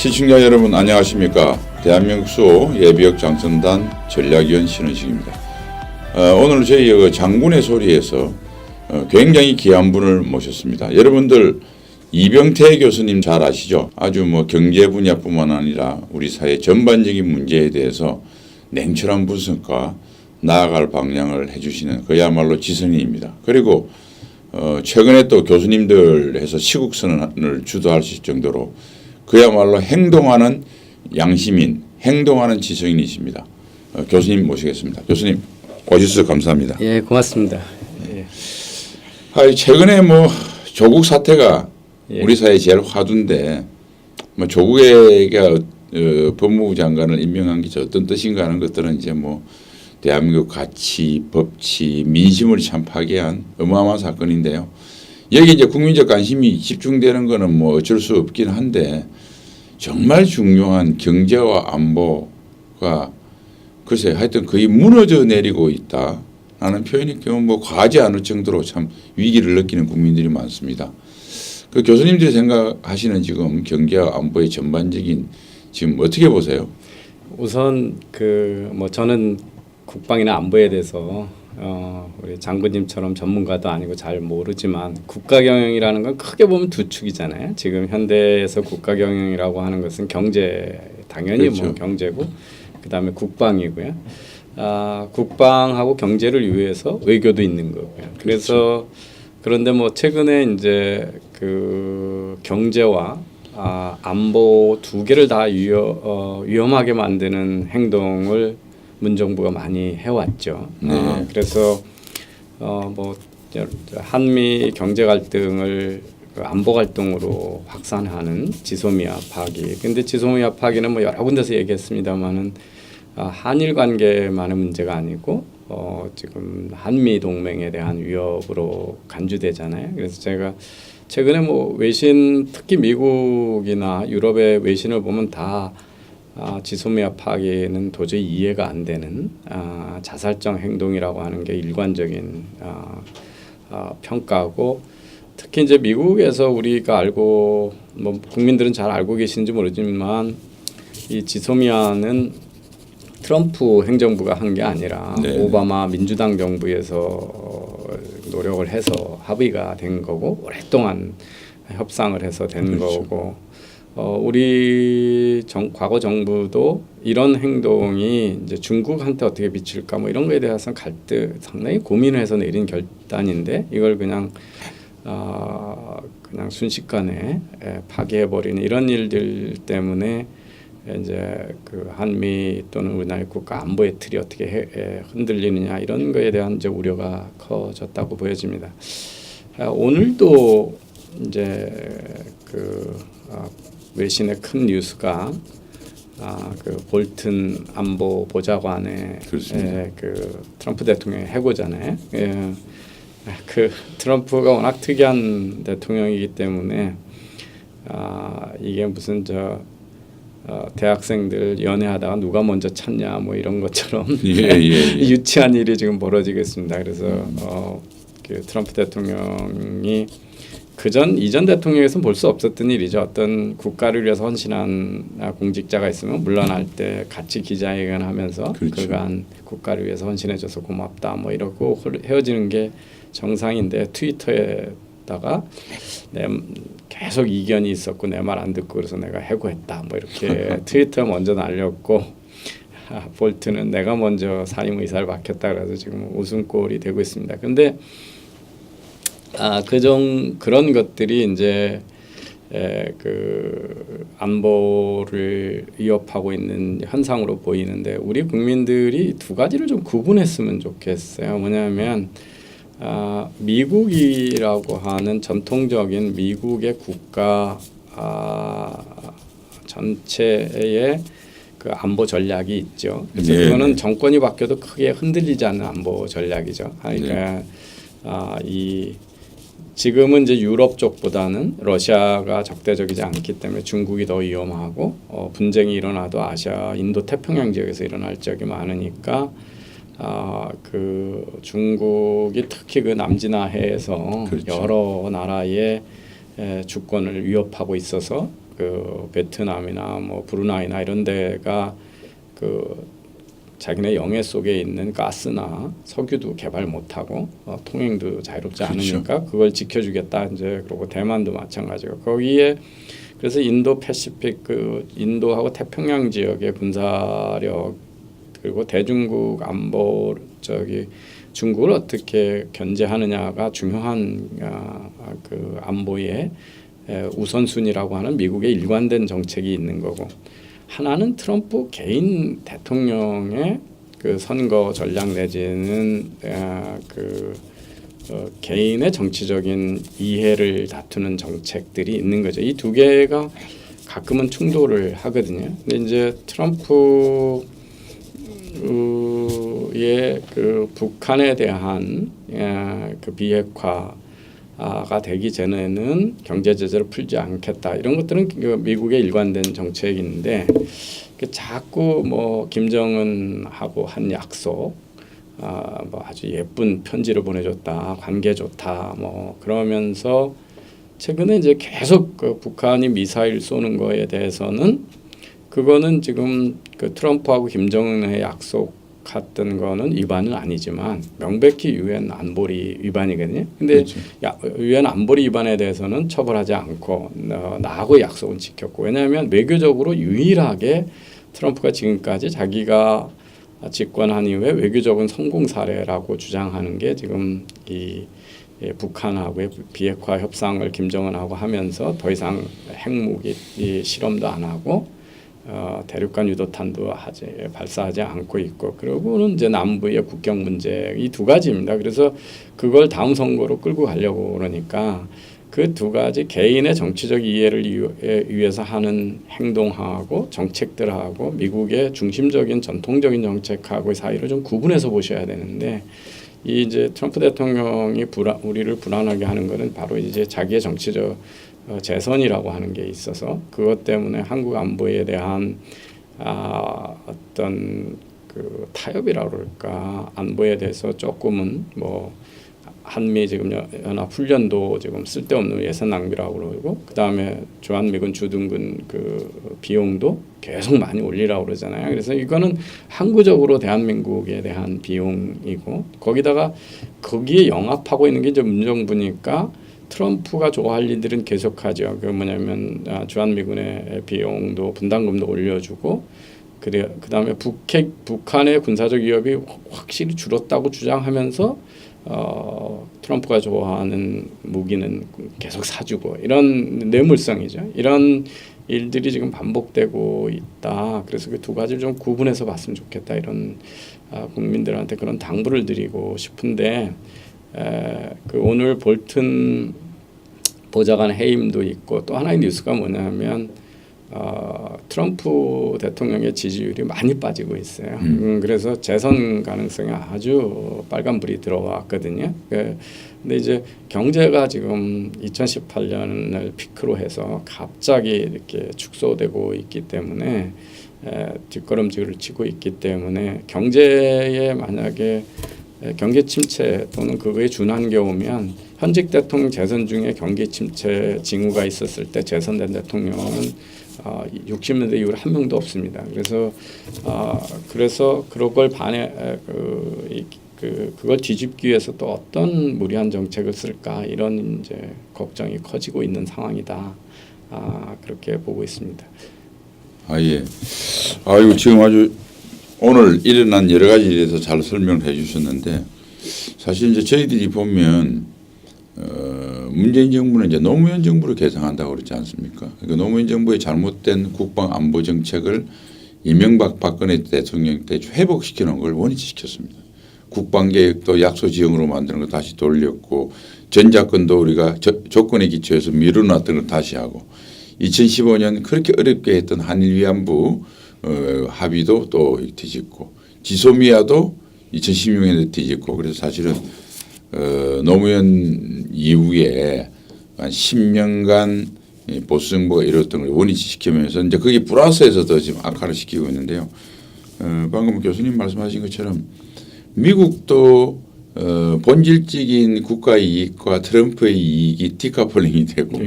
시청자 여러분 안녕하십니까. 대한민국 수호 예비역 장성단 전략위원 신원식입니다. 오늘 저희 장군의 소리에서 굉장히 귀한 분을 모셨습니다. 여러분들 이병태 교수님 잘 아시죠? 아주 경제 분야뿐만 아니라 우리 사회 전반적인 문제에 대해서 냉철한 분석과 나아갈 방향을 해주시는 그야말로 지성인입니다. 그리고 최근에 또 교수님들 해서 시국선언을 주도하실 정도로 그야말로 행동하는 양심인, 행동하는 지성인이십니다. 교수님 모시겠습니다. 교수님 오셔서 감사합니다. 예, 고맙습니다. 예. 최근에 조국 사태가 예. 우리 사회 제일 화두인데 조국에게 법무부 장관을 임명한 게 어떤 뜻인가 하는 것들은 이제 대한민국 가치, 법치, 민심을 참 파괴한 어마어마한 사건인데요. 여기 이제 국민적 관심이 집중되는 거는 어쩔 수 없긴 한데 정말 중요한 경제와 안보가 글쎄 하여튼 거의 무너져 내리고 있다 라는 표현이 과하지 않을 정도로 참 위기를 느끼는 국민들이 많습니다. 그 교수님들이 생각하시는 지금 경제와 안보의 전반적인 지금 어떻게 보세요? 우선 저는 국방이나 안보에 대해서 우리 장군님처럼 전문가도 아니고 잘 모르지만 국가 경영이라는 건 크게 보면 두 축이잖아요. 지금 현대에서 국가 경영이라고 하는 것은 경제 당연히 그렇죠. 경제고 그다음에 국방이고요. 국방하고 경제를 위해서 외교도 있는 거고요. 그래서 그런데 최근에 이제 경제와 안보 두 개를 다 위험하게 만드는 행동을 문정부가 많이 해왔죠. 네. 그래서 한미 경제 갈등을 안보 갈등으로 확산하는 지소미아 파기. 근데 지소미아 파기는 여러 군데서 얘기했습니다만은 한일 관계만의 문제가 아니고 지금 한미 동맹에 대한 위협으로 간주되잖아요. 그래서 제가 최근에 외신 특히 미국이나 유럽의 외신을 보면 다 지소미아 파기는 도저히 이해가 안 되는 자살적 행동이라고 하는 게 일관적인 평가고 특히 이제 미국에서 우리가 알고 국민들은 잘 알고 계신지 모르지만 이 지소미아는 트럼프 행정부가 한 게 아니라 네. 오바마 민주당 정부에서 노력을 해서 합의가 된 거고 오랫동안 협상을 해서 된 그렇죠. 거고 우리 과거 정부도 이런 행동이 이제 중국한테 어떻게 미칠까 이런 거에 대해서는 상당히 고민을 해서 내린 결단인데 이걸 그냥 순식간에 파괴해버리는 이런 일들 때문에 이제 한미 또는 우리나라의 국가 안보의 틀이 어떻게 흔들리느냐 이런 거에 대한 이제 우려가 커졌다고 보여집니다. 오늘도 이제 외신의 큰 뉴스가 볼튼 안보 보좌관의 트럼프 대통령의 해고잖아요. 트럼프가 워낙 특이한 대통령이기 때문에 이게 무슨 대학생들 연애하다가 누가 먼저 찾냐 이런 것처럼 유치한 일이 지금 벌어지겠습니다. 그래서 트럼프 대통령이 이전 대통령에서는 볼 수 없었던 일이죠. 어떤 국가를 위해서 헌신한 공직자가 있으면 물러날 때 같이 기자회견하면서 그렇죠. 그간 국가를 위해서 헌신해줘서 고맙다 이러고 헤어지는 게 정상인데 트위터에다가 계속 이견이 있었고 내 말 안 듣고 그래서 내가 해고했다 이렇게 트위터 먼저 날렸고 볼트는 내가 먼저 사임 의사를 밝혔다 그래서 지금 웃음꼴이 되고 있습니다. 그런데 그런 것들이 이제 안보를 위협하고 있는 현상으로 보이는데 우리 국민들이 두 가지를 좀 구분했으면 좋겠어요. 뭐냐면 미국이라고 하는 전통적인 미국의 국가 전체의 안보 전략이 있죠. 그래서 그거는 정권이 바뀌어도 크게 흔들리지 않는 안보 전략이죠. 그러니까 지금은 이제 유럽 쪽보다는 러시아가 적대적이지 않기 때문에 중국이 더 위험하고 분쟁이 일어나도 아시아, 인도 태평양 지역에서 일어날 적이 많으니까 중국이 특히 남진아해에서 그렇죠. 여러 나라의 주권을 위협하고 있어서 그 베트남이나 뭐 브루나이나 이런 데가 그 자기네 영해 속에 있는 가스나 석유도 개발 못하고 통행도 자유롭지 그렇죠. 않으니까 그걸 지켜주겠다 이제. 그리고 대만도 마찬가지고 거기에 그래서 인도 패시픽 그 인도하고 태평양 지역의 군사력 그리고 대중국 안보 중국을 어떻게 견제하느냐가 중요한 그 안보의 우선순위라고 하는 미국의 일관된 정책이 있는 거고, 하나는 트럼프 개인 대통령의 그 선거 전략 내지는 개인의 정치적인 이해를 다투는 정책들이 있는 거죠. 이 두 개가 가끔은 충돌을 하거든요. 근데 이제 트럼프의 그 북한에 대한 그 비핵화가 되기 전에는 경제 제재를 풀지 않겠다, 이런 것들은 그 미국의 일관된 정책인데, 자꾸 뭐 김정은하고 한 약속, 뭐 아주 예쁜 편지를 보내줬다, 관계 좋다, 뭐 그러면서 최근에 이제 계속 그 북한이 미사일 쏘는 거에 대해서는 그거는 지금 그 트럼프하고 김정은의 약속했던 거는 위반은 아니지만 명백히 유엔 안보리 위반이거든요. 근데 그렇죠. 유엔 안보리 위반에 대해서는 처벌하지 않고 나하고 약속은 지켰고, 왜냐하면 외교적으로 유일하게 트럼프가 지금까지 자기가 집권한 이후에 외교적인 성공 사례라고 주장하는 게 지금 이 북한하고의 비핵화 협상을 김정은하고 하면서 더 이상 핵무기 실험도 안 하고 대륙간 유도탄도 발사하지 않고 있고, 그리고는 이제 남부의 국경 문제, 이 두 가지입니다. 그래서 그걸 다음 선거로 끌고 가려고 그러니까 그 두 가지 개인의 정치적 이해를 위해서 하는 행동하고 정책들하고 미국의 중심적인 전통적인 정책하고의 사이를 좀 구분해서 보셔야 되는데, 이 이제 트럼프 대통령이 우리를 불안하게 하는 것은 바로 이제 자기의 정치적 재선이라고 하는 게 있어서 그것 때문에 한국 안보에 대한 어떤 그 타협이라고 그럴까, 안보에 대해서 조금은 뭐 한미 지금 연합 훈련도 지금 쓸데없는 예산 낭비라고 그러고, 그 다음에 주한미군 주둔군 그 비용도 계속 많이 올리라고 그러잖아요. 그래서 이거는 항구적으로 대한민국에 대한 비용이고, 거기다가 거기에 영합하고 있는 게 이제 문정부니까 트럼프가 좋아할 일들은 계속하죠. 그 뭐냐면 주한미군의 비용도 분담금도 올려주고, 그다음에 북한의 군사적 위협이 확실히 줄었다고 주장하면서 트럼프가 좋아하는 무기는 계속 사주고, 이런 뇌물성이죠. 이런 일들이 지금 반복되고 있다. 그래서 그 두 가지를 좀 구분해서 봤으면 좋겠다, 이런 국민들한테 그런 당부를 드리고 싶은데, 그 오늘 볼튼 보좌관 해임도 있고, 또 하나의 뉴스가 뭐냐면 트럼프 대통령의 지지율이 많이 빠지고 있어요. 그래서 재선 가능성이 아주 빨간불이 들어왔거든요. 근데 이제 경제가 지금 2018년을 피크로 해서 갑자기 이렇게 축소되고 있기 때문에 뒷걸음질을 치고 있기 때문에, 경제에 만약에 경기 침체 또는 그거에 준한 게 오면, 현직 대통령 재선 중에 경기 침체 징후가 있었을 때 재선된 대통령은 60년대 이후로 한 명도 없습니다. 그래서 그런 걸 그걸 뒤집기 위해서 또 어떤 무리한 정책을 쓸까, 이런 이제 걱정이 커지고 있는 상황이다. 그렇게 보고 있습니다. 예. 아이고, 지금 아주 오늘 일어난 여러 가지에 대해서 잘 설명을 해주셨는데, 사실 이제 저희들이 보면 문재인 정부는 이제 노무현 정부를 개성한다고 그러지 않습니까? 그러니까 노무현 정부의 잘못된 국방 안보 정책을 이명박 박근혜 대통령 때 회복시키는 걸 원위치시켰습니다. 국방계획도 약소지형으로 만드는 거 다시 돌렸고, 전작권도 우리가 조건에 기초해서 미뤄놨던 걸 다시 하고, 2015년 그렇게 어렵게 했던 한일 위안부 합의도 또 뒤집고, 지소미아도 2016년에 뒤집고, 그래서 사실은 노무현 이후에 한 10년간 보수 정부가 이뤘던 걸 원위치시키면서 이제 그게 플러스에서 더 지금 악화를 시키고 있는데요. 방금 교수님 말씀하신 것처럼 미국도 본질적인 국가 이익과 트럼프의 이익이 디커플링이 되고,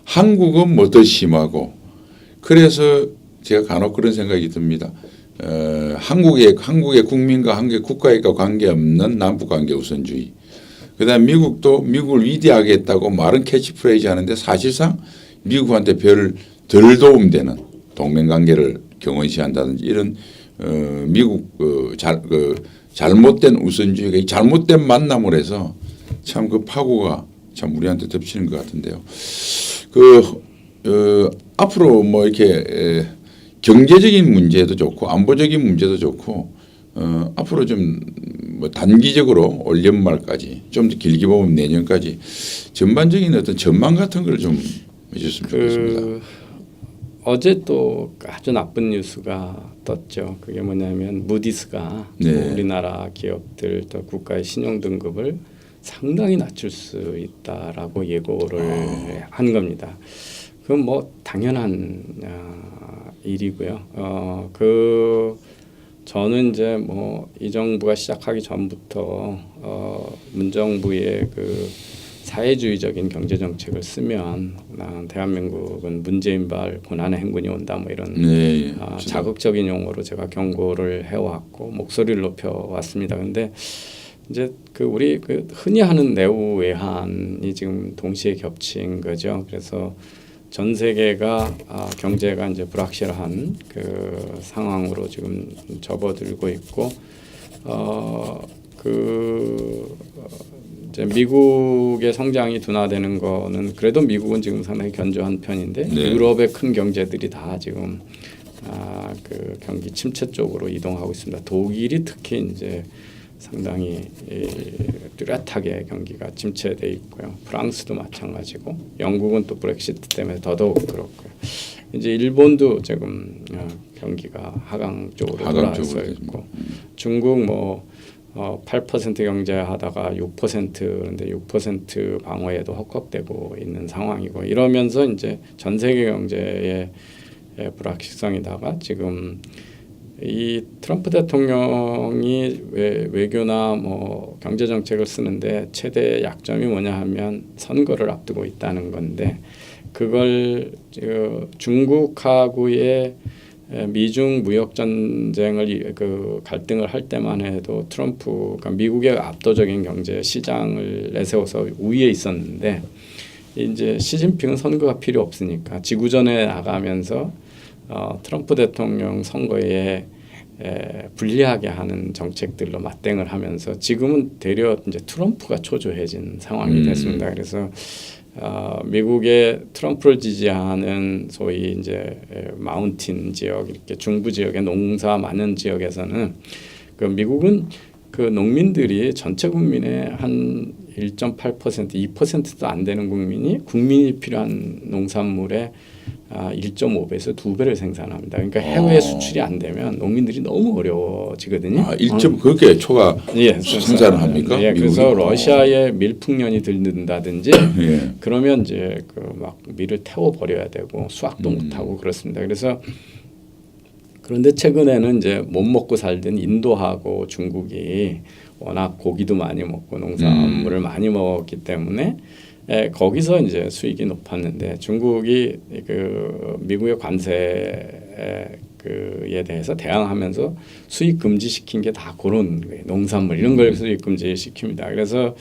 한국은 뭐 더 심하고 그래서 제가 간혹 그런 생각이 듭니다. 한국의 국민과 한국의 국가와 관계없는 남북 관계 우선주의. 그다음 미국도 미국을 위대하게 했다고 말은 캐치프레이즈 하는데 사실상 미국한테 별 덜 도움되는 동맹 관계를 경원시한다든지 이런 미국 잘못된 우선주의가 잘못된 만남을 해서 참 그 파고가 참 우리한테 덮치는 것 같은데요. 앞으로 뭐 이렇게 경제적인 문제도 좋고 안보적인 문제도 좋고 앞으로 좀 뭐 단기적으로 올 연말까지 좀 더 길게 보면 내년까지 전반적인 어떤 전망 같은 걸 좀 해주셨으면 좋겠습니다. 어제 또 아주 나쁜 뉴스가 떴죠. 그게 뭐냐면 무디스가 네. 우리나라 기업들 또 국가의 신용 등급을 상당히 낮출 수 있다라고 예고를 한 겁니다. 그건 뭐 당연한 일이고요. 저는 이제 뭐 이 정부가 시작하기 전부터 문정부의 그 사회주의적인 경제 정책을 쓰면 대한민국은 문재인발 고난의 행군이 온다 뭐 이런 네, 자극적인 용어로 제가 경고를 해왔고 목소리를 높여왔습니다. 그런데 이제 우리 흔히 하는 내후 외환이 지금 동시에 겹친 거죠. 그래서 전 세계가 경제가 이제 불확실한 그 상황으로 지금 접어들고 있고 이제 미국의 성장이 둔화되는 거는 그래도 미국은 지금 상당히 견조한 편인데 네. 유럽의 큰 경제들이 다 지금 그 경기 침체 쪽으로 이동하고 있습니다. 독일이 특히 이제 상당히 뚜렷하게 경기가 침체돼 있고요. 프랑스도 마찬가지고 영국은 또 브렉시트 때문에 더더욱 그렇고요. 이제 일본도 지금 경기가 하강 쪽으로 돌아서 있고 중국 뭐 8% 경제하다가 6% 그런데 6% 방어에도 헉헉대고 있는 상황이고 이러면서 이제 전 세계 경제의 불확실성이다가 지금 이 트럼프 대통령이 외교나 뭐 경제 정책을 쓰는데 최대 약점이 뭐냐 하면 선거를 앞두고 있다는 건데 그걸 중국하고의 미중 무역 전쟁을 갈등을 할 때만 해도 그러니까 미국의 압도적인 경제 시장을 내세워서 우위에 있었는데 이제 시진핑은 선거가 필요 없으니까 지구전에 나가면서 트럼프 대통령 선거에 불리하게 하는 정책들로 맞대응을 하면서 지금은 되려 이제 트럼프가 초조해진 상황이 됐습니다. 그래서 미국의 트럼프를 지지하는 소위 이제 마운틴 지역 이렇게 중부 지역의 농사 많은 지역에서는 그 미국은 그 농민들이 전체 국민의 한 1.8% 2%도 안 되는 국민이 필요한 농산물의 1.5배에서 2배를 생산합니다. 그러니까 해외 수출이 안 되면 농민들이 너무 어려워지거든요. 1점 그렇게 초과 생산을 합니까? 예, 그래서 러시아에 밀풍년이 들는다든지 예. 그러면 이제 막 밀을 태워 버려야 되고 수확도 못 하고 그렇습니다. 그래서 그런데 최근에는 이제 못 먹고 살던 인도하고 중국이 워낙 고기도 많이 먹고 농산물을 많이 먹었기 때문에 거기서 이제 수익이 높았는데 중국이 미국의 관세에 대해서 대항하면서 수익 금지시킨 게 다 그런 거예요. 농산물 이런 걸 수익 금지시킵니다. 그래서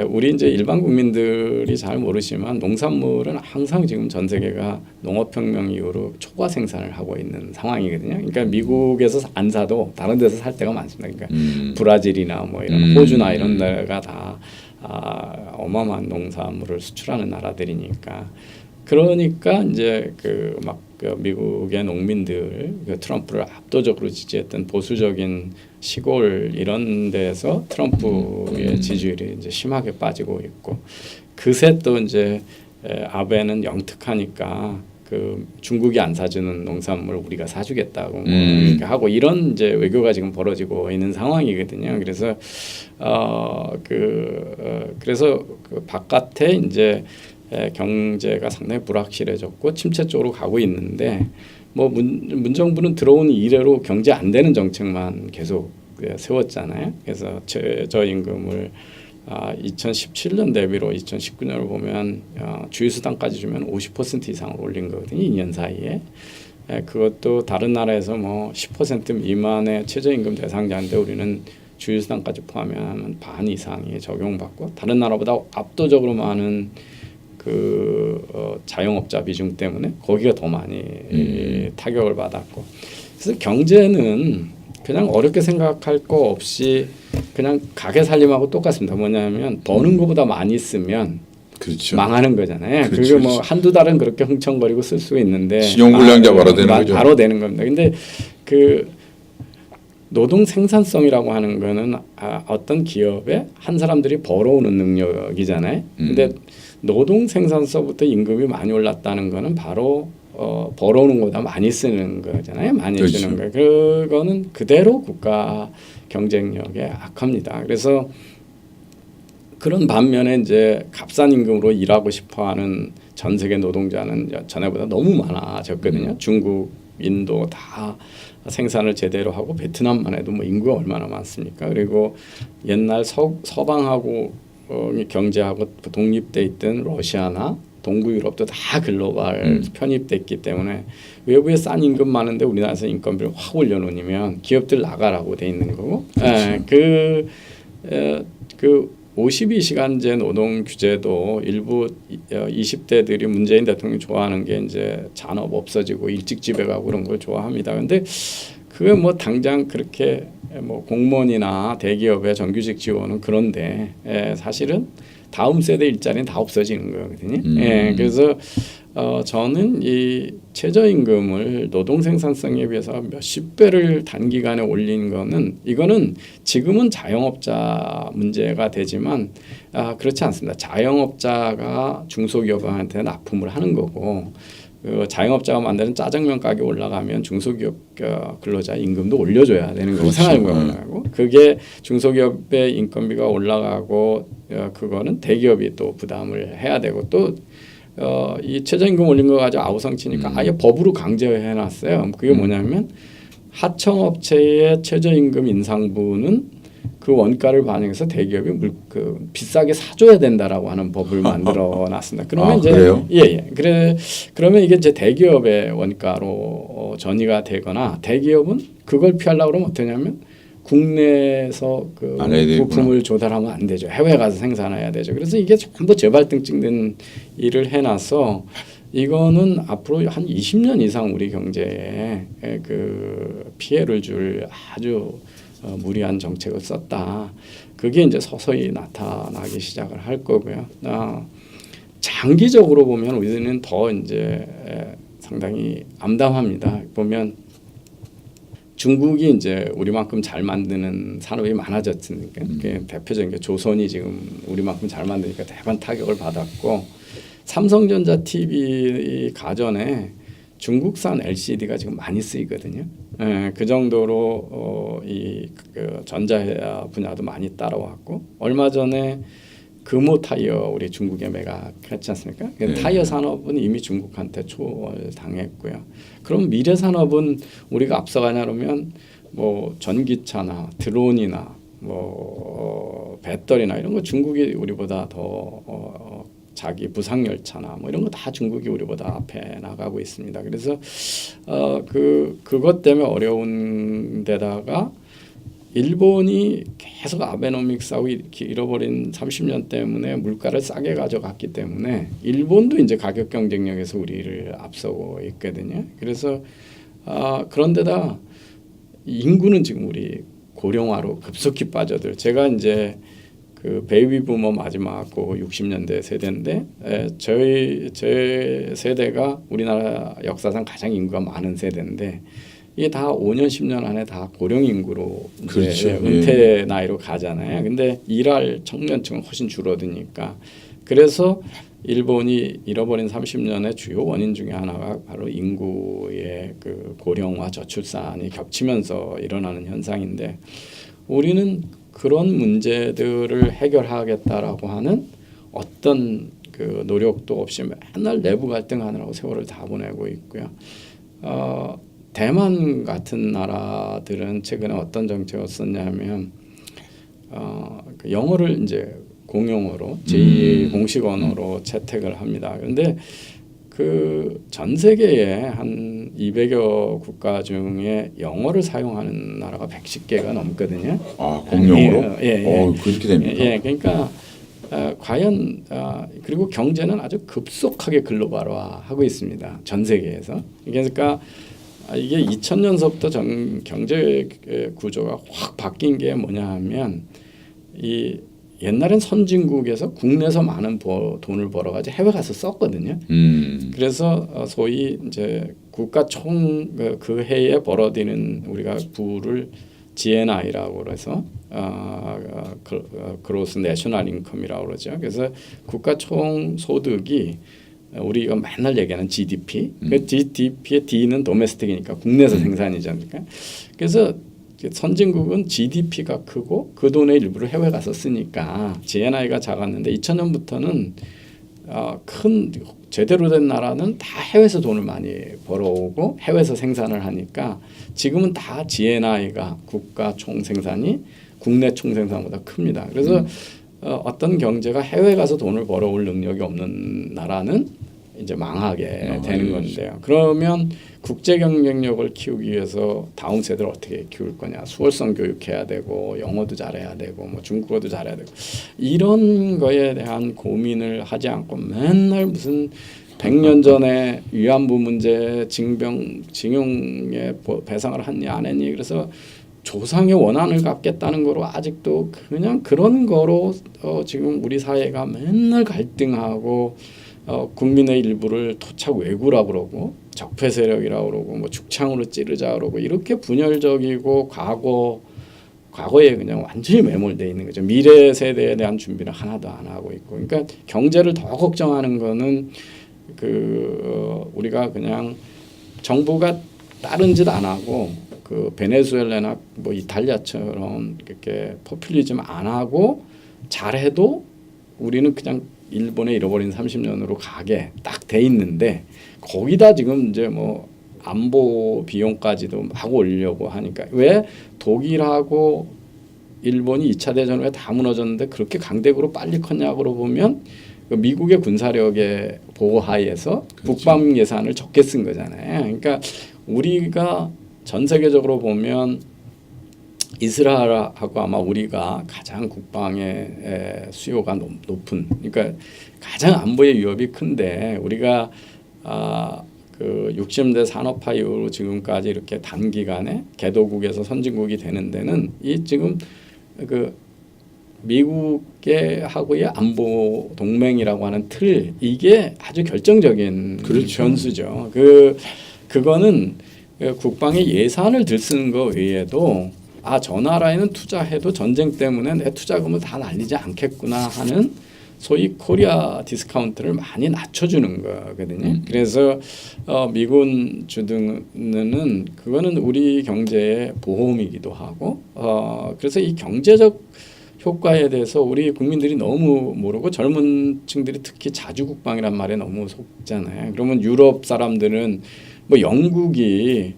우리 이제 일반 국민들이 잘 모르지만 농산물은 항상 지금 전 세계가 농업혁명 이후로 초과 생산을 하고 있는 상황이거든요. 그러니까 미국에서 안 사도 다른 데서 살 때가 많습니다. 그러니까 브라질이나 뭐 이런 호주나 이런 데가 다 어마어마한 농산물을 수출하는 나라들이니까 그러니까 이제 미국의 농민들 트럼프를 압도적으로 지지했던 보수적인 시골 이런 데서 트럼프의 지지율이 이제 심하게 빠지고 있고 그새 또 이제 아베는 영특하니까 중국이 안 사주는 농산물 우리가 사주겠다고 이렇게 하고 이런 이제 외교가 지금 벌어지고 있는 상황이거든요. 그래서 그래서 바깥에 이제 경제가 상당히 불확실해졌고 침체 쪽으로 가고 있는데 뭐 문정부는 들어온 이래로 경제 안 되는 정책만 계속 세웠잖아요. 그래서 최저임금을 2017년 대비로 2019년을 보면 주휴수당까지 주면 50% 이상을 올린 거거든요. 2년 사이에. 그것도 다른 나라에서 뭐 10% 미만의 최저임금 대상자인데 우리는 주휴수당까지 포함하면 반 이상이 적용받고 다른 나라보다 압도적으로 많은 자영업자 비중 때문에 거기가 더 많이 타격을 받았고 그래서 경제는 그냥 어렵게 생각할 거 없이 그냥 가게 살림하고 똑같습니다. 뭐냐면 버는 것보다 많이 쓰면 그렇죠. 망하는 거잖아요. 그렇죠, 그게 뭐 한두 달은 그렇게 흥청거리고 쓸 수 있는데 신용불량자 바로 되는 거죠. 바로 되는 겁니다. 근데 노동 생산성이라고 하는 거는 어떤 기업에 한 사람들이 벌어오는 능력이잖아요. 근데 노동 생산성부터 임금이 많이 올랐다는 거는 바로 벌어오는 것보다 많이 쓰는 거잖아요. 많이 그렇죠. 쓰는 거. 그거는 그대로 국가 경쟁력에 악합니다. 그래서 그런 반면에 이제 값싼 임금으로 일하고 싶어하는 전 세계 노동자는 전에보다 너무 많아졌거든요. 중국, 인도 다 생산을 제대로 하고 베트남만 해도 뭐 인구가 얼마나 많습니까? 그리고 옛날 서방하고 경제하고 독립돼 있던 러시아나 동구 유럽도 다 글로벌 편입됐기 때문에 외부에 싼 임금 많은데 우리나라에서 인건비를 확 올려놓으면 기업들 나가라고 돼 있는 거고. 그렇죠. 그 52시간제 노동 규제도 일부 20대들이 문재인 대통령이 좋아하는 게 이제 잔업 없어지고 일찍 집에 가고 그런 걸 좋아합니다. 근데 그게 뭐 당장 그렇게 뭐 공무원이나 대기업의 정규직 지원은 그런데 사실은 다음 세대 일자리는 다 없어지는 거거든요. 그래서 저는 이 최저임금을 노동 생산성에 비해서 몇십 배를 단기간에 올린 거는 이거는 지금은 자영업자 문제가 되지만 그렇지 않습니다. 자영업자가 중소기업한테 납품을 하는 거고 자영업자가 만드는 짜장면 가게 올라가면 중소기업 근로자 임금도 올려줘야 되는 거고 생활임금 올라가고 그게 중소기업의 인건비가 올라가고 그거는 대기업이 또 부담을 해야 되고 또 이 최저임금 올린 거 가지고 아우성치니까 아예 법으로 강제해놨어요. 그게 뭐냐면 하청업체의 최저임금 인상분은 그 원가를 반영해서 대기업이 비싸게 사줘야 된다라고 하는 법을 만들어놨습니다. 그러면 이제 그래요? 그러면 이게 이제 대기업의 원가로 전이가 되거나 대기업은 그걸 피하려고 그러면 어떠냐면 국내에서 그 부품을 조달하면 안 되죠. 해외 가서 생산해야 되죠. 그래서 이게 전부 재발등 찍는 일을 해놔서 이거는 앞으로 한 20년 이상 우리 경제에 그 피해를 줄 아주 무리한 정책을 썼다. 그게 이제 서서히 나타나기 시작을 할 거고요. 장기적으로 보면 우리는 더 이제 상당히 암담합니다. 보면 중국이 이제 우리만큼 잘 만드는 산업이 많아졌으니까 대표적인 게 조선이 지금 우리만큼 잘 만드니까 대반 타격을 받았고 삼성전자 TV 가전에 중국산 LCD가 지금 많이 쓰이거든요. 그 정도로 그 전자 분야도 많이 따라왔고 얼마 전에 금호 타이어 우리 중국에 매각했지 않습니까? 타이어 산업은 이미 중국한테 초월당했고요. 그럼 미래 산업은 우리가 앞서가냐 그러면 뭐 전기차나 드론이나 뭐 배터리나 이런 거 중국이 우리보다 더 자기 부상열차나 뭐 이런 거 다 중국이 우리보다 앞에 나가고 있습니다. 그래서 그것 때문에 어려운 데다가 일본이 계속 아베노믹스하고 잃어버린 30년 때문에 물가를 싸게 가져갔기 때문에 일본도 이제 가격 경쟁력에서 우리를 앞서고 있거든요. 그래서 그런데다 인구는 지금 우리 고령화로 급속히 빠져들. 제가 이제 그 베이비 부머 마지막 그 60년대 세대인데 제 세대가 우리나라 역사상 가장 인구가 많은 세대인데 이게 다 5년 10년 안에 다 고령 인구로 그렇죠. 은퇴 나이로 가잖아요. 근데 일할 청년층은 훨씬 줄어드니까 그래서 일본이 잃어버린 30년의 주요 원인 중에 하나가 바로 인구의 그 고령화 저출산이 겹치면서 일어나는 현상인데 우리는 그런 문제들을 해결하겠다라고 하는 어떤 그 노력도 없이 맨날 내부 갈등하느라고 세월을 다 보내고 있고요. 대만 같은 나라들은 최근에 어떤 정책을 썼냐면 그 영어를 이제 공용어로 제2 공식 언어로 채택을 합니다. 그런데 그 전 세계에 한 200여 국가 중에 영어를 사용하는 나라가 110개가 넘거든요. 아, 공용어로? 예. 그렇게 됩니까? 예, 그러니까 과연 그리고 경제는 아주 급속하게 글로벌화하고 있습니다. 전 세계에서. 그러니까 이게 2000년서부터 경제 구조가 확 바뀐 게 뭐냐 하면 이 옛날엔 선진국에서 국내에서 많은 돈을 벌어가지고 해외 가서 썼거든요. 그래서 소위 이제 국가 총 그 해에 벌어들이는 우리가 부를 GNI라고 그래서 그로스 내셔널 인컴이라고 그러죠. 그래서 국가 총 소득이 우리가 맨날 얘기하는 GDP, 그 GDP의 D는 도메스틱이니까 국내에서 생산이지 않습니까? 그래서 선진국은 GDP가 크고 그 돈의 일부를 해외 가서 쓰니까 GNI가 작았는데 2000년부터는 큰 제대로 된 나라는 다 해외에서 돈을 많이 벌어오고 해외에서 생산을 하니까 지금은 다 GNI가 국가 총생산이 국내 총생산보다 큽니다. 그래서 어떤 경제가 해외 가서 돈을 벌어올 능력이 없는 나라는 이제 망하게 되는 건데요. 그러면 국제 경쟁력을 키우기 위해서 다음 세대를 어떻게 키울 거냐? 수월성 교육해야 되고 영어도 잘해야 되고 뭐 중국어도 잘해야 되고 이런 거에 대한 고민을 하지 않고 맨날 무슨 100년 전에 위안부 문제 징용의 배상을 했니 안 했니 그래서 조상의 원한을 갚겠다는 거로 아직도 그냥 그런 거로 지금 우리 사회가 맨날 갈등하고 국민의 일부를 토착 왜구라고 그러고 적폐 세력이라고 그러고 뭐 죽창으로 찌르자 그러고 이렇게 분열적이고 과거에 그냥 완전히 매몰돼 있는 거죠. 미래 세대에 대한 준비를 하나도 안 하고 있고, 그러니까 경제를 더 걱정하는 거는 우리가 그냥 정부가 다른 짓 안 하고 그 베네수엘라나 뭐 이탈리아처럼 이렇게 포퓰리즘 안 하고 잘해도 우리는 그냥 일본에 잃어버린 30년으로 가게 딱 돼 있는데 거기다 지금 이제 뭐 안보 비용까지도 막 올리려고 하니까 왜 독일하고 일본이 2차 대전 후에 다 무너졌는데 그렇게 강대국으로 빨리 컸냐고 보면 미국의 군사력의 보호하에서 그렇죠. 국방 예산을 적게 쓴 거잖아요. 그러니까 우리가 전 세계적으로 보면 이스라엘하고 아마 우리가 가장 국방의 수요가 높은, 그러니까 가장 안보의 위협이 큰데 우리가 그 60년대 산업화 이후로 지금까지 이렇게 단기간에 개도국에서 선진국이 되는 데는 이 지금 그 미국의 하고의 안보 동맹이라고 하는 틀 이게 아주 결정적인 그렇죠. 변수죠. 그거는 국방의 예산을 들쓰는 거 외에도 저 나라에는 투자해도 전쟁 때문에 내 투자금을 다 날리지 않겠구나 하는 소위 코리아 디스카운트를 많이 낮춰주는 거거든요. 그래서 미군 주둔은 그거는 우리 경제의 보험이기도 하고 그래서 이 경제적 효과에 대해서 우리 국민들이 너무 모르고 젊은 층들이 특히 자주국방이란 말에 너무 속잖아요. 그러면 유럽 사람들은 뭐 영국이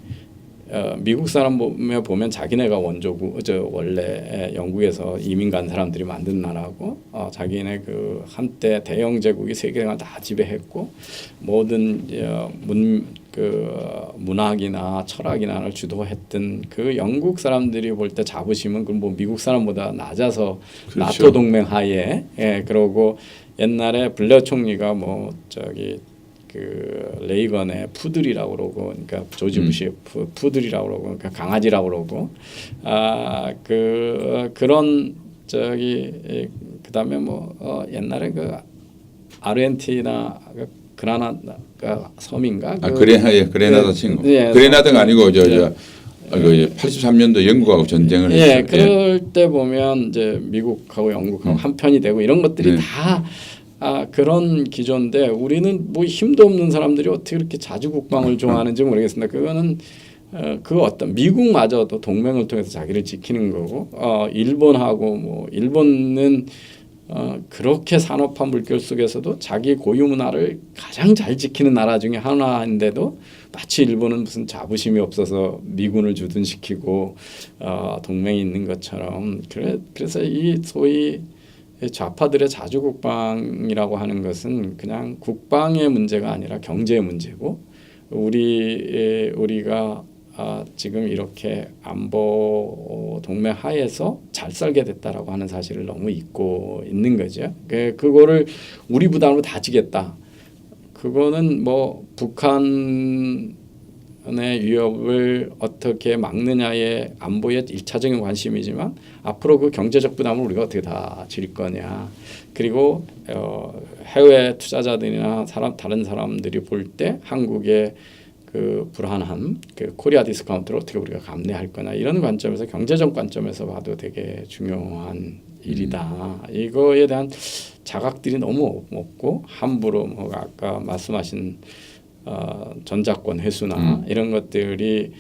미국 사람 보면 자기네가 원래 영국에서 이민 간 사람들이 만든 나라고 자기네 그 한때 대영 제국이 세계를 다 지배했고 모든 문학이나 철학이나를 주도했던 그 영국 사람들이 볼 때 자부심은 그럼 뭐 미국 사람보다 낮아서 그렇죠. 나토 동맹 하에 그러고 옛날에 블레어 총리가 그 레이건의 푸들이라고 그러고, 그러니까 조지 부시의 푸들이라고 그러고, 그러니까 강아지라고 그러고, 그런 그다음에 뭐 옛날에 그 아르헨티나 그라나다 섬인가? 그레나다 친구. 그레나다가 아니고 그 83년도 영국하고 전쟁을 했어요. 그럴 때 보면 이제 미국하고 영국하고 한 편이 되고 이런 것들이 다 그런 기조인데 우리는 뭐 힘도 없는 사람들이 어떻게 그렇게 자주국방을 좋아하는지 모르겠습니다. 그거는 그 어떤 미국마저도 동맹을 통해서 자기를 지키는 거고 일본하고 뭐 일본은 그렇게 산업화 물결 속에서도 자기 고유 문화를 가장 잘 지키는 나라 중에 하나인데도 마치 일본은 무슨 자부심이 없어서 미군을 주둔시키고 동맹이 있는 것처럼 그래서 이 소위 좌파들의 자주국방이라고 하는 것은 그냥 국방의 문제가 아니라 경제의 문제고 우리가 지금 이렇게 안보 동맹 하에서 잘 살게 됐다라고 하는 사실을 너무 잊고 있는 거죠. 그거를 우리 부담으로 다 지겠다. 그거는 뭐 북한의 위협을 어떻게 막느냐의 안보의 일차적인 관심이지만 앞으로 그 경제적 부담을 우리가 어떻게 다 질 거냐. 그리고 해외 투자자들이나 다른 사람들이 볼 때 한국의 그 불안함, 그 코리아 디스카운트를 어떻게 우리가 감내할 거냐 이런 관점에서 경제적 관점에서 봐도 되게 중요한 일이다. 이거에 대한 자각들이 너무 없고 함부로 뭐 아까 말씀하신 전작권 회수나 이런 것들이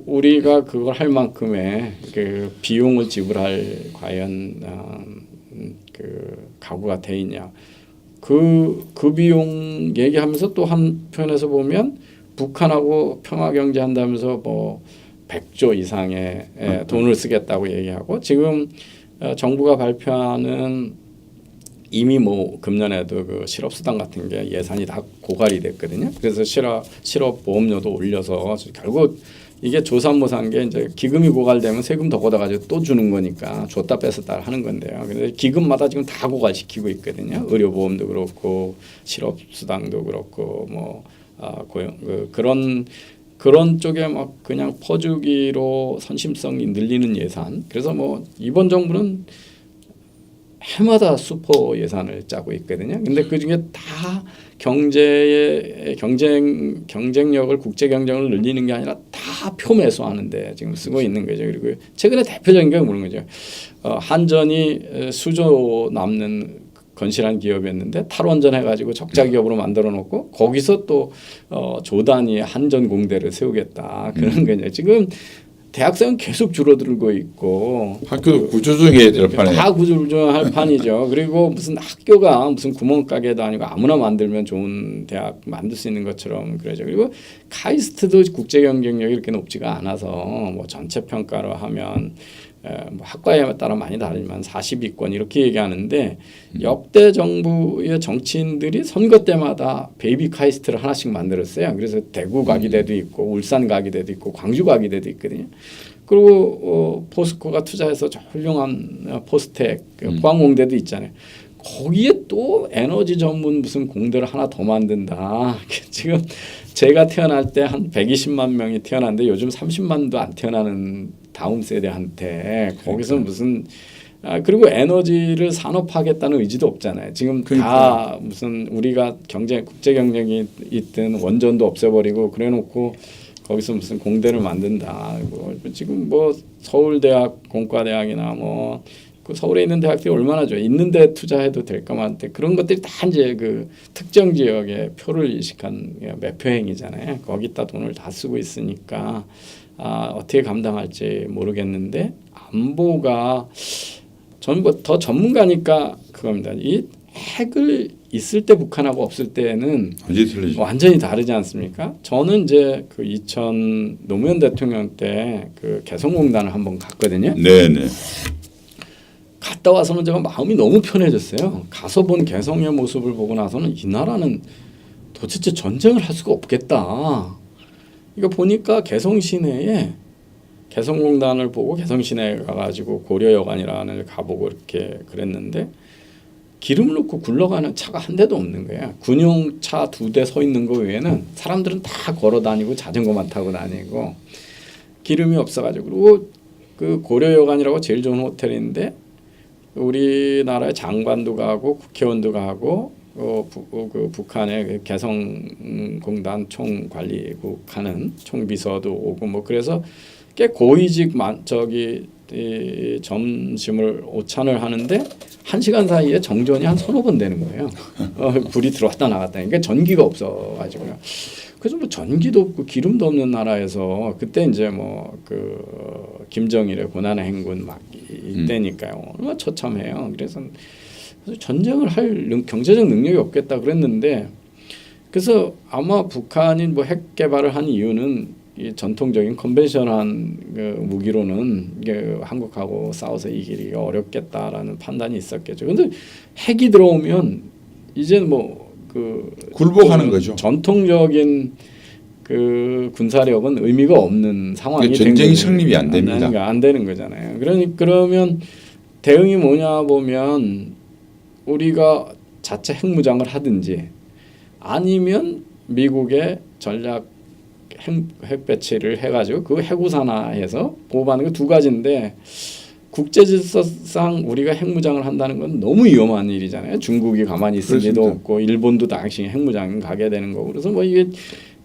우리가 그걸 할 만큼의 그 비용을 지불할 과연 그 가구가 돼 있냐. 그 비용 얘기하면서 또 한편에서 보면 북한하고 평화 경제한다면서 뭐 100조 이상의 돈을 쓰겠다고 얘기하고 지금 정부가 발표하는 이미 뭐 금년에도 그 실업수당 같은 게 예산이 다 고갈이 됐거든요. 그래서 실업 보험료도 올려서 결국 이게 조삼모사인 게 이제 기금이 고갈되면 세금 더 걷어가지고 또 주는 거니까 줬다 뺐었다 하는 건데요. 그래서 기금마다 지금 다 고갈시키고 있거든요. 의료보험도 그렇고 실업수당도 그렇고 뭐 고용 그런 쪽에 막 그냥 퍼주기로 선심성이 늘리는 예산. 그래서 뭐 이번 정부는 해마다 슈퍼 예산을 짜고 있거든요. 근데 그 중에 다 경제의 경쟁력을 국제 경쟁을 늘리는 게 아니라 다 표매수하는데 지금 쓰고 있는 거죠. 그리고 최근에 대표적인 게 그런 거죠. 한전이 수조 남는 건실한 기업이었는데 탈원전해가지고 적자 기업으로 만들어 놓고 거기서 또 조단위 한전 공대를 세우겠다 그런 거죠. 지금 대학생은 계속 줄어들고 있고 학교도 구조조정해야 될 판에 다 구조조정할 판이죠. 그리고 무슨 학교가 무슨 구멍가게도 아니고 아무나 만들면 좋은 대학 만들 수 있는 것처럼 그러죠. 그리고 카이스트도 국제 경쟁력이 이렇게 높지가 않아서 뭐 전체 평가로 하면 뭐 학과에 따라 많이 다르지만 40위권 이렇게 얘기하는데 역대 정부의 정치인들이 선거 때마다 베이비 카이스트를 하나씩 만들었어요. 그래서 대구 가기대도 있고 울산 가기대도 있고 광주 가기대도 있거든요. 그리고 포스코가 투자해서 훌륭한 포스텍 포항공대도 있잖아요. 거기에 또 에너지 전문 무슨 공대를 하나 더 만든다. 지금 제가 태어날 때 한 120만 명이 태어났는데 요즘 30만도 안 태어나는 다음 세대한테 거기서 무슨 그리고 에너지를 산업화하겠다는 의지도 없잖아요. 지금 다 무슨 우리가 국제 경쟁이 있든 원전도 없애버리고 그래놓고 거기서 무슨 공대를 만든다. 지금 뭐 서울대학 공과대학이나 뭐 그 서울에 있는 대학들이 얼마나 좋아요. 있는데 투자해도 될까만한테 그런 것들이 다 이제 그 특정 지역에 표를 이식한 매표행위잖아요. 거기다 돈을 다 쓰고 있으니까 어떻게 감당할지 모르겠는데 안보가 저는 뭐 더 전문가니까 그겁니다. 이 핵을 있을 때 북한하고 없을 때는 완전히 다르지 않습니까? 저는 이제 그 2000 노무현 대통령 때 그 개성공단을 한번 갔거든요. 네네. 갔다 와서는 제가 마음이 너무 편해졌어요. 가서 본 개성의 모습을 보고 나서는 이 나라는 도대체 전쟁을 할 수가 없겠다. 이거 보니까 개성 시내에 개성공단을 보고 개성 시내에 가가지고 고려여관이라는 데 가보고 이렇게 그랬는데 기름을 넣고 굴러가는 차가 한 대도 없는 거예요. 군용차 2대 서 있는 거 외에는 사람들은 다 걸어 다니고 자전거만 타고 다니고 기름이 없어가지고 그리고 그 고려여관이라고 제일 좋은 호텔인데 우리나라의 장관도 가고 국회의원도 가고 그 북한의 그 개성공단 총관리국 하는 총비서도 오고 뭐 그래서 꽤 고위직 점심을 오찬을 하는데 1시간 사이에 정전이 한 3-4번 되는 거예요. 불이 들어왔다 나갔다. 그러니까 전기가 없어가지고요. 그래서 뭐 전기도 없고 기름도 없는 나라에서 그때 이제 뭐 그 김정일의 고난의 행군 막 이때니까요. 얼마나 처참해요. 그래서 전쟁을 할 경제적 능력이 없겠다 그랬는데 그래서 아마 북한이 뭐 핵 개발을 한 이유는 이 전통적인 컨벤셔널한 그 무기로는 이게 한국하고 싸워서 이기기가 어렵겠다라는 판단이 있었겠죠. 근데 핵이 들어오면 이제 뭐 그 굴복하는 거죠. 전통적인 그 군사력은 의미가 없는 상황이 된 전쟁이 거죠. 성립이 안 됩니다. 안 되는 거잖아요. 그러면 대응이 뭐냐 보면 우리가 자체 핵무장을 하든지 아니면 미국의 전략 핵 배치를 해가지고 그 핵우산화해서 보호하는 거 두 가지인데 국제 질서상 우리가 핵무장을 한다는 건 너무 위험한 일이잖아요. 중국이 가만히 있을 리도 그렇습니다. 없고 일본도 당시 핵무장 가게 되는 거고 그래서 뭐 이게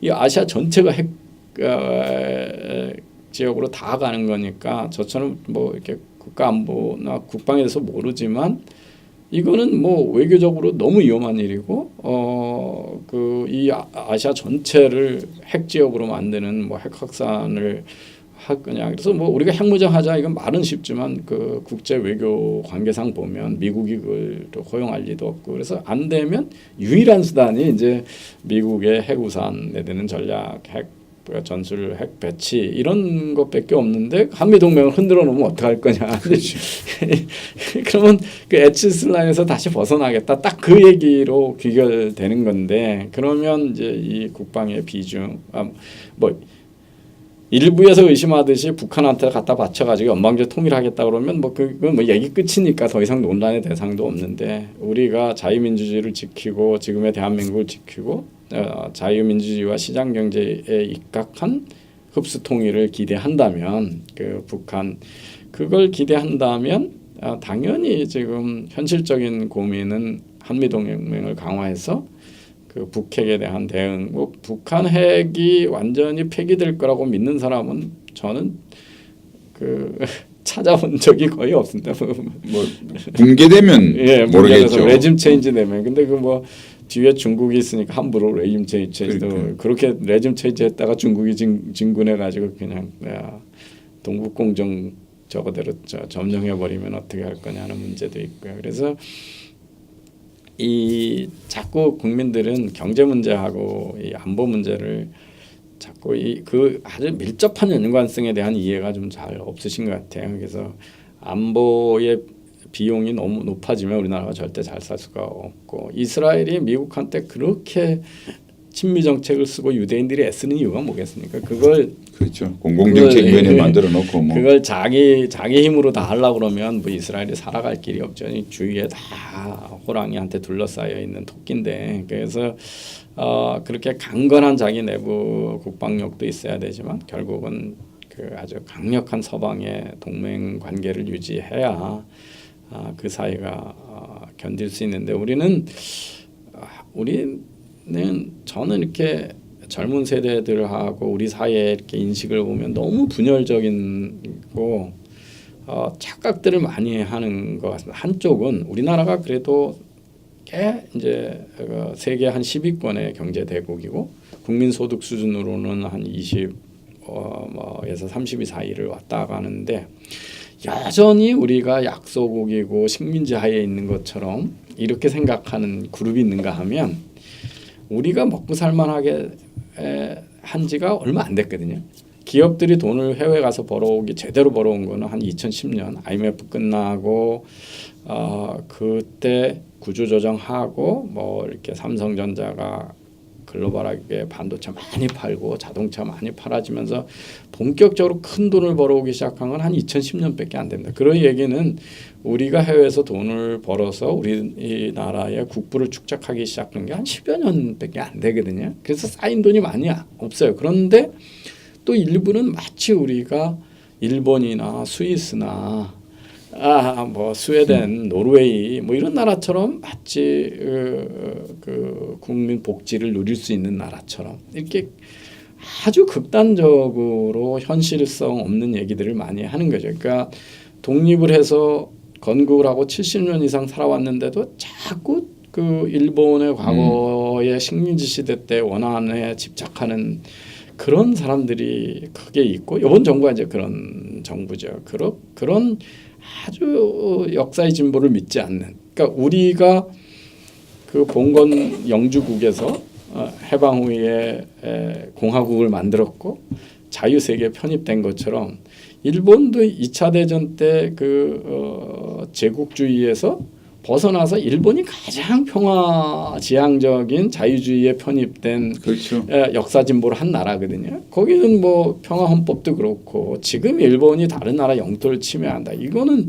이 아시아 전체가 핵 지역으로 다 가는 거니까 저처럼 뭐 이렇게 국가 안보나 국방에 대해서 모르지만 이거는 뭐 외교적으로 너무 위험한 일이고 그 이 아시아 전체를 핵 지역으로 만드는 뭐 핵 확산을 할 거냐. 그래서 뭐 우리가 핵무장 하자 이건 말은 쉽지만 그 국제 외교 관계상 보면 미국이 그걸 허용할 리도 없고 그래서 안 되면 유일한 수단이 이제 미국의 핵우산에 대한 전략 핵 전술 핵 배치 이런 것밖에 없는데 한미 동맹을 흔들어 놓으면 어떡할 거냐. 그러면 그 에치스 라인에서 다시 벗어나겠다. 딱 그 얘기로 귀결되는 건데 그러면 이제 이 국방의 비중 뭐 일부에서 의심하듯이 북한한테 갖다 바쳐가지고 연방제 통일하겠다 그러면 뭐 그건 뭐 얘기 끝이니까 더 이상 논란의 대상도 없는데 우리가 자유민주주의를 지키고 지금의 대한민국을 지키고 자유민주주의와 시장경제에 입각한 흡수 통일을 기대한다면 그 북한 그걸 기대한다면 당연히 지금 현실적인 고민은 한미동맹을 강화해서 그 북핵에 대한 대응, 뭐 북한 핵이 완전히 폐기될 거라고 믿는 사람은 저는 그 찾아본 적이 거의 없습니다. 뭐 붕괴되면 예, 모르겠죠. 레짐 체인지 되면 근데 그 뭐 뒤에 중국이 있으니까 함부로 레짐 체인지도 그렇게 레짐 체인지 했다가 중국이 진군해 가지고 그냥 동북공정 저거대로 점령해 버리면 어떻게 할 거냐는 문제도 있고요. 그래서 이 자꾸 국민들은 경제 문제하고 이 안보 문제를 자꾸 그 아주 밀접한 연관성에 대한 이해가 좀 잘 없으신 것 같아요. 그래서 안보의 비용이 너무 높아지면 우리나라가 절대 잘 살 수가 없고 이스라엘이 미국한테 그렇게 친미 정책을 쓰고 유대인들이 애쓰는 이유가 뭐겠습니까? 그걸 그렇죠. 공공정책위원회 만들어 놓고 뭐 그걸 자기 힘으로 다 하려고 그러면 뭐 이스라엘이 살아갈 길이 없죠. 주위에 다 호랑이한테 둘러싸여 있는 토끼인데 그래서 그렇게 강건한 자기 내부 국방력도 있어야 되지만 결국은 그 아주 강력한 서방의 동맹 관계를 유지해야 그 사이가 견딜 수 있는데 우리는 저는 이렇게 젊은 세대들하고 우리 사이에 이렇게 인식을 보면 너무 분열적이고 착각들을 많이 하는 것 같습니다. 한쪽은 우리나라가 그래도 꽤 이제 세계 한 10위권의 경제 대국이고 국민 소득 수준으로는 한 20에서 30위 사이를 왔다 가는데 여전히 우리가 약소국이고 식민지 하에 있는 것처럼 이렇게 생각하는 그룹이 있는가 하면 우리가 먹고 살만하게 한 지가 얼마 안 됐거든요. 기업들이 돈을 해외 가서 벌어오기 제대로 벌어온 거는 한 2010년 IMF 끝나고 그때 구조조정하고 뭐 이렇게 삼성전자가 글로벌하게 반도체 많이 팔고 자동차 많이 팔아지면서 본격적으로 큰 돈을 벌어오기 시작한 건 한 2010년밖에 안 됩니다. 그런 얘기는 우리가 해외에서 돈을 벌어서 우리나라의 국부를 축적하기 시작한 게 한 10여 년밖에 안 되거든요. 그래서 쌓인 돈이 많이 없어요. 그런데 또 일부는 마치 우리가 일본이나 스위스나 뭐 스웨덴, 노르웨이 뭐 이런 나라처럼 마치 그 국민 복지를 누릴 수 있는 나라처럼 이렇게 아주 극단적으로 현실성 없는 얘기들을 많이 하는 거죠. 그러니까 독립을 해서 건국을 하고 70년 이상 살아왔는데도 자꾸 그 일본의 과거의 식민지 시대 때 원한에 집착하는 그런 사람들이 크게 있고 이번 정부가 이제 그런 정부죠. 그런 아주 역사의 진보를 믿지 않는. 그러니까 우리가 그 봉건 영주국에서 해방 후에 공화국을 만들었고 자유세계에 편입된 것처럼 일본도 2차 대전 때 제국주의에서 벗어나서 일본이 가장 평화지향적인 자유주의에 편입된 그렇죠. 역사 진보를 한 나라거든요. 거기는 뭐 평화헌법도 그렇고 지금 일본이 다른 나라 영토를 침해한다. 이거는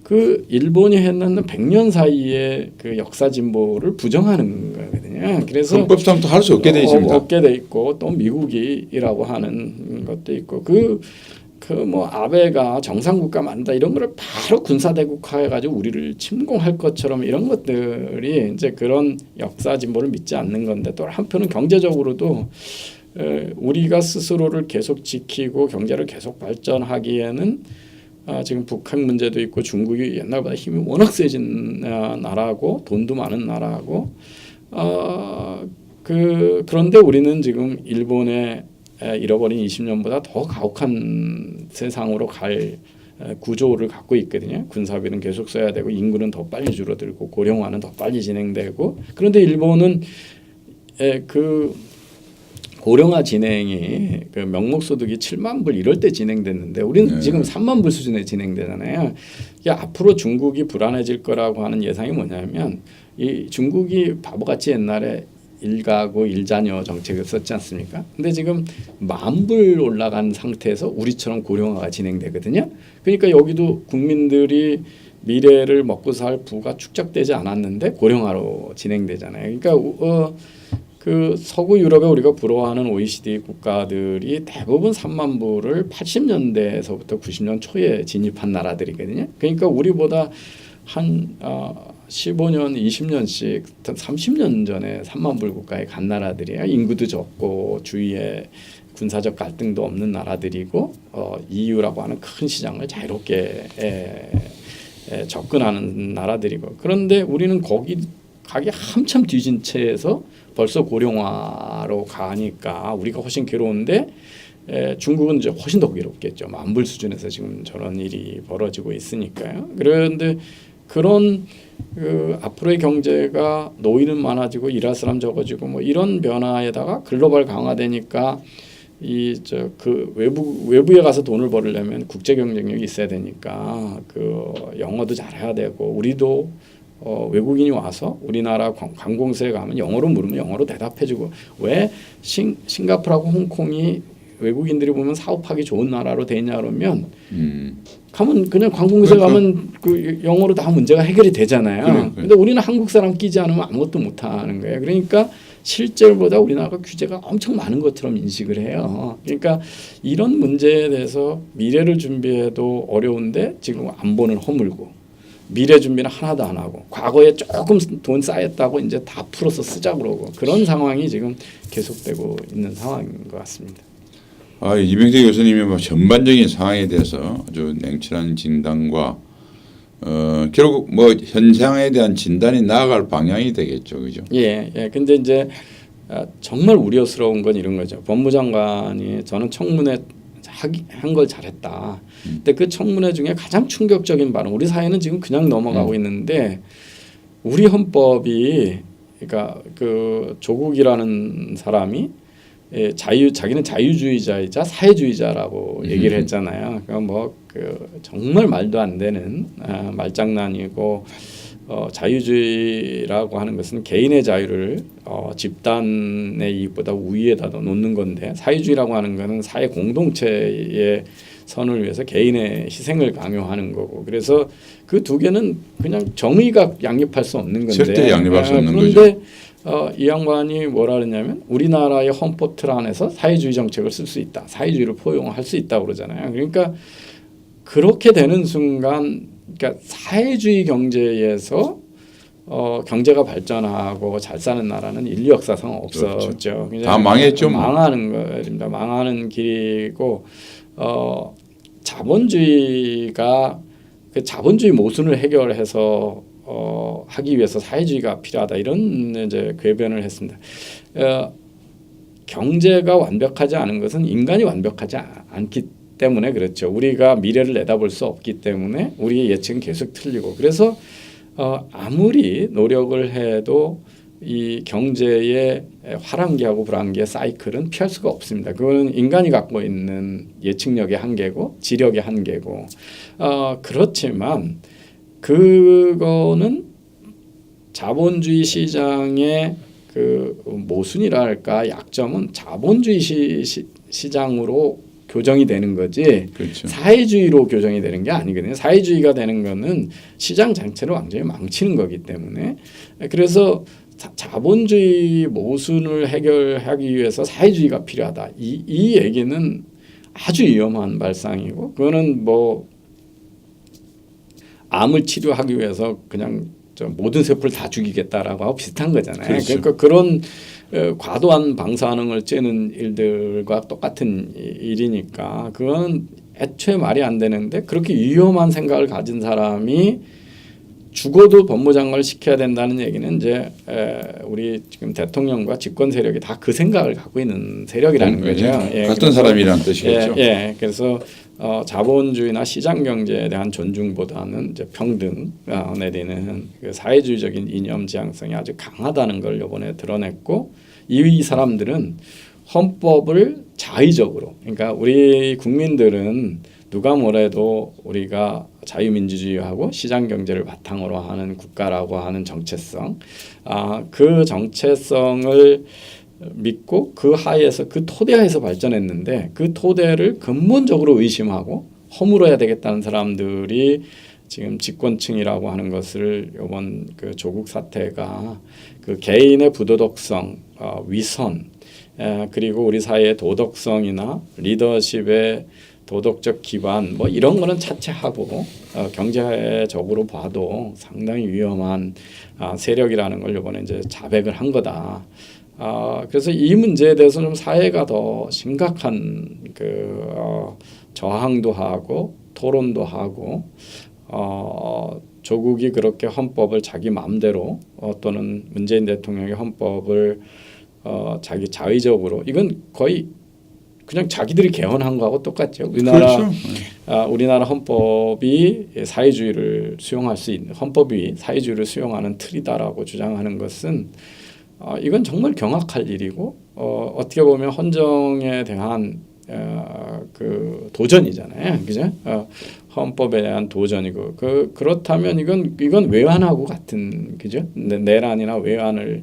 그 일본이 했는 100년 사이의 그 역사 진보를 부정하는 거거든요. 그래서 헌법상도 할 수 없게 돼 있습니다. 없게 돼 있고 또 미국이라고 하는 것도 있고 뭐 아베가 정상국가 만다 이런 거를 바로 군사대국화해가지고 우리를 침공할 것처럼 이런 것들이 이제 그런 역사 진보를 믿지 않는 건데 또 한편은 경제적으로도 우리가 스스로를 계속 지키고 경제를 계속 발전하기에는 지금 북한 문제도 있고 중국이 옛날보다 힘이 워낙 세진 나라고 돈도 많은 나라고 그런데 우리는 지금 일본의 잃어버린 20년보다 더 가혹한 세상으로 갈 구조를 갖고 있거든요. 군사비는 계속 써야 되고 인구는 더 빨리 줄어들고 고령화는 더 빨리 진행되고 그런데 일본은 그 고령화 진행이 그 명목소득이 7만 불 이럴 때 진행됐는데 우리는 지금 3만 불 수준에 진행되잖아요. 이게 앞으로 중국이 불안해질 거라고 하는 예상이 뭐냐면 이 중국이 바보같이 옛날에 일가구 일자녀 정책을 썼지 않습니까? 근데 지금 10,000불 올라간 상태에서 우리처럼 고령화가 진행되거든요. 그러니까 여기도 국민들이 미래를 먹고 살 부가 축적되지 않았는데 고령화로 진행되잖아요. 그러니까 그 서구 유럽에 우리가 부러워하는 OECD 국가들이 대부분 3만 불을 80년대에서부터 90년 초에 진입한 나라들이거든요. 그러니까 우리보다 한 15년, 20년씩 30년 전에 3만 불 국가에 간 나라들이에요. 인구도 적고 주위에 군사적 갈등도 없는 나라들이고 EU라고 하는 큰 시장을 자유롭게 접근하는 나라들이고 그런데 우리는 거기 가기 한참 뒤진 채에서 벌써 고령화로 가니까 우리가 훨씬 괴로운데 중국은 이제 훨씬 더 괴롭겠죠. 10,000불 수준에서 지금 저런 일이 벌어지고 있으니까요. 그런데 그런 앞으로의 경제가 노인은 많아지고 일할 사람 적어지고 뭐 이런 변화에다가 글로벌 강화되니까 외부에 가서 돈을 벌려면 국제 경쟁력이 있어야 되니까 영어도 잘해야 되고 우리도 외국인이 와서 우리나라 관공서에 가면 영어로 물으면 영어로 대답해주고 왜 싱가포르하고 홍콩이 외국인들이 보면 사업하기 좋은 나라로 되냐 그러면 가면 그냥 관공서에 가면 그 영어로 다 문제가 해결이 되잖아요. 그런데 우리는 한국 사람 끼지 않으면 아무것도 못하는 거예요. 그러니까 실제보다 우리나라가 규제가 엄청 많은 것처럼 인식을 해요. 그러니까 이런 문제에 대해서 미래를 준비해도 어려운데 지금 안보는 허물고 미래 준비는 하나도 안 하고 과거에 조금 돈 쌓였다고 이제 다 풀어서 쓰자 그러고 그런 상황이 지금 계속되고 있는 상황인 것 같습니다. 이병재 교수님의 뭐 전반적인 상황에 대해서 아주 냉철한 진단과 결국 뭐 현상에 대한 진단이 나아갈 방향이 되겠죠, 그죠? 예. 근데 이제 정말 우려스러운 건 이런 거죠. 법무장관이 저는 청문회 한 걸 잘했다. 근데 그 청문회 중에 가장 충격적인 발언. 우리 사회는 지금 그냥 넘어가고 있는데 우리 헌법이 그러니까 그 조국이라는 사람이 자기는 자유주의자이자 사회주의자라고 얘기를 했잖아요. 그러니까 정말 말도 안 되는 말장난이고 자유주의라고 하는 것은 개인의 자유를 집단의 이익보다 우위에다 놓는 건데 사회주의라고 하는 것은 사회 공동체의 선을 위해서 개인의 희생을 강요하는 거고 그래서 그 두 개는 그냥 정의가 양립할 수 없는 건데 절대 양립할 수 없는 거죠. 그런데 이 양반이 뭐라 그러냐면 우리나라의 헌법 틀 안에서 사회주의 정책을 쓸 수 있다. 사회주의를 포용할 수 있다고 그러잖아요. 그러니까 그렇게 되는 순간 그러니까 사회주의 경제에서 경제가 발전하고 잘 사는 나라는 인류 역사상 없었죠. 그렇죠. 다 망했죠. 망하는 거입니다. 망하는 길이고 자본주의가 그 자본주의 모순을 해결해서 하기 위해서 사회주의가 필요하다 이런 이제 궤변을 했습니다. 경제가 완벽하지 않은 것은 인간이 완벽하지 않기 때문에 그렇죠. 우리가 미래를 내다볼 수 없기 때문에 우리의 예측은 계속 틀리고 그래서 아무리 노력을 해도 이 경제의 화랑기하고 불황기의 사이클은 피할 수가 없습니다. 그거는 인간이 갖고 있는 예측력의 한계고 지력의 한계고 그렇지만 그거는 자본주의 시장의 그 모순이랄까 약점은 자본주의 시장으로 교정이 되는 거지 그렇죠. 사회주의로 교정이 되는 게 아니거든요. 사회주의가 되는 거는 시장 자체를 완전히 망치는 거기 때문에 그래서 자본주의 모순을 해결하기 위해서 사회주의가 필요하다. 이 얘기는 아주 위험한 발상이고 그거는 뭐 암을 치료하기 위해서 그냥 모든 세포를 다 죽이겠다라고 하고 비슷한 거잖아요. 그렇죠. 그러니까 그런 과도한 방사능을 쬐는 일들과 똑같은 일이니까 그건 애초에 말이 안 되는데 그렇게 위험한 생각을 가진 사람이 죽어도 법무장관을 시켜야 된다는 얘기는 이제 우리 지금 대통령과 집권 세력이 다 그 생각을 갖고 있는 세력이라는 거죠. 예, 같은 사람이라는 뜻이겠죠. 예, 그래서 자본주의나 시장 경제에 대한 존중보다는 이제 평등 내리는 그 사회주의적인 이념 지향성이 아주 강하다는 걸 이번에 드러냈고 이 사람들은 헌법을 자의적으로 그러니까 우리 국민들은 누가 뭐래도 우리가 자유민주주의하고 시장 경제를 바탕으로 하는 국가라고 하는 정체성, 그 정체성을 믿고 그 하에서 그 토대하에서 발전했는데 그 토대를 근본적으로 의심하고 허물어야 되겠다는 사람들이 지금 집권층이라고 하는 것을 이번 그 조국 사태가 그 개인의 부도덕성, 위선, 그리고 우리 사회의 도덕성이나 리더십의 도덕적 기반 뭐 이런 거는 차치하고 경제적으로 봐도 상당히 위험한 세력이라는 걸 이번에 이제 자백을 한 거다. 그래서 이 문제에 대해서 좀 사회가 더 심각한 그 저항도 하고 토론도 하고 조국이 그렇게 헌법을 자기 마음대로 또는 문재인 대통령의 헌법을 자기 자의적으로 이건 거의 그냥 자기들이 개헌한 거하고 똑같죠. 그렇죠. 우리나라 헌법이 사회주의를 수용할 수 있는 헌법이 사회주의를 수용하는 틀이다라고 주장하는 것은 이건 정말 경악할 일이고 어떻게 보면 헌정에 대한 그 도전이잖아요, 그죠? 헌법에 대한 도전이고 그렇다면 이건 외환하고 같은 그죠? 내란이나 외환을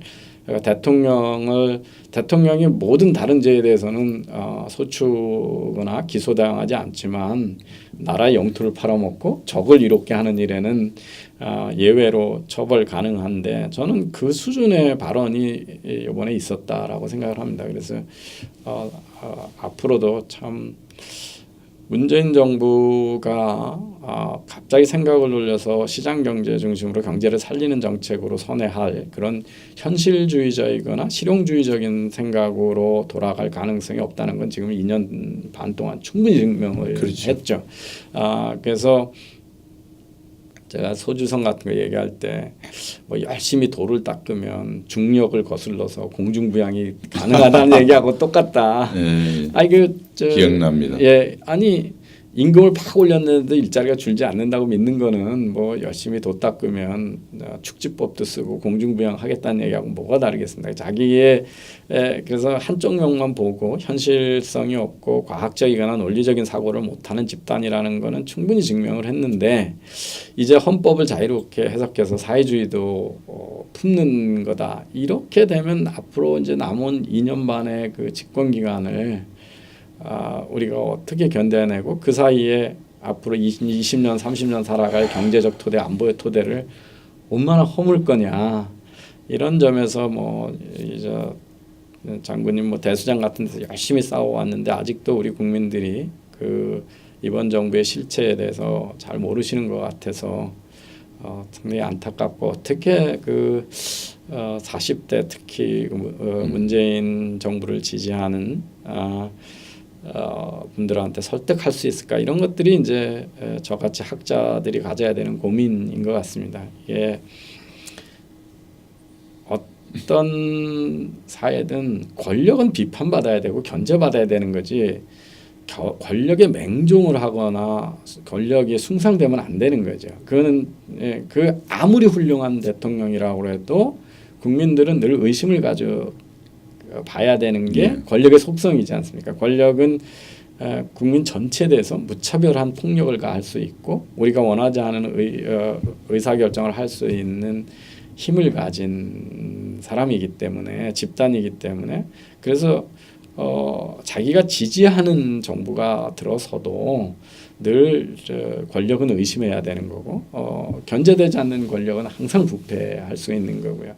대통령이 모든 다른 죄에 대해서는 소추거나 기소당하지 않지만 나라의 영토를 팔아먹고 적을 이롭게 하는 일에는 예외로 처벌 가능한데 저는 그 수준의 발언이 이번에 있었다라고 생각을 합니다. 그래서 앞으로도 참 문재인 정부가 갑자기 생각을 돌려서 시장 경제 중심으로 경제를 살리는 정책으로 선회할 그런 현실주의적이거나 실용주의적인 생각으로 돌아갈 가능성이 없다는 건 지금 2년 반 동안 충분히 증명을 그렇죠. 했죠. 그래서 제가 소주성 같은 거 얘기할 때 뭐 열심히 돌을 닦으면 중력을 거슬러서 공중부양이 가능하다는 얘기하고 똑같다. 기억납니다. 예, 아니 임금을 팍 올렸는데도 일자리가 줄지 않는다고 믿는 거는 뭐 열심히 도 닦으면 축지법도 쓰고 공중부양하겠다는 얘기하고 뭐가 다르겠습니까? 자기의 그래서 한쪽 면만 보고 현실성이 없고 과학적이거나 논리적인 사고를 못하는 집단이라는 거는 충분히 증명을 했는데 이제 헌법을 자유롭게 해석해서 사회주의도 품는 거다. 이렇게 되면 앞으로 이제 남은 2년 반의 그 집권 기간을 우리가 어떻게 견뎌내고 그 사이에 앞으로 20년, 30년 살아갈 경제적 토대, 안보의 토대를 얼마나 허물 거냐 이런 점에서 뭐 이제 장군님 뭐 대수장 같은 데서 열심히 싸워왔는데 아직도 우리 국민들이 그 이번 정부의 실체에 대해서 잘 모르시는 것 같아서 상당히 안타깝고 어떻게 그 40대 특히 문재인 정부를 지지하는 분들한테 설득할 수 있을까 이런 것들이 이제 저같이 학자들이 가져야 되는 고민인 것 같습니다. 이게 어떤 사회든 권력은 비판받아야 되고 견제받아야 되는 거지 권력에 맹종을 하거나 권력이 숭상되면 안 되는 거죠. 그거는 그 아무리 훌륭한 대통령이라고 해도 국민들은 늘 의심을 가져 봐야 되는 게 네. 권력의 속성이지 않습니까? 권력은 국민 전체에 대해서 무차별한 폭력을 가할 수 있고 우리가 원하지 않은 의사결정을 할 수 있는 힘을 가진 사람이기 때문에 집단이기 때문에 그래서 자기가 지지하는 정부가 들어서도 늘 권력은 의심해야 되는 거고 견제되지 않는 권력은 항상 부패할 수 있는 거고요.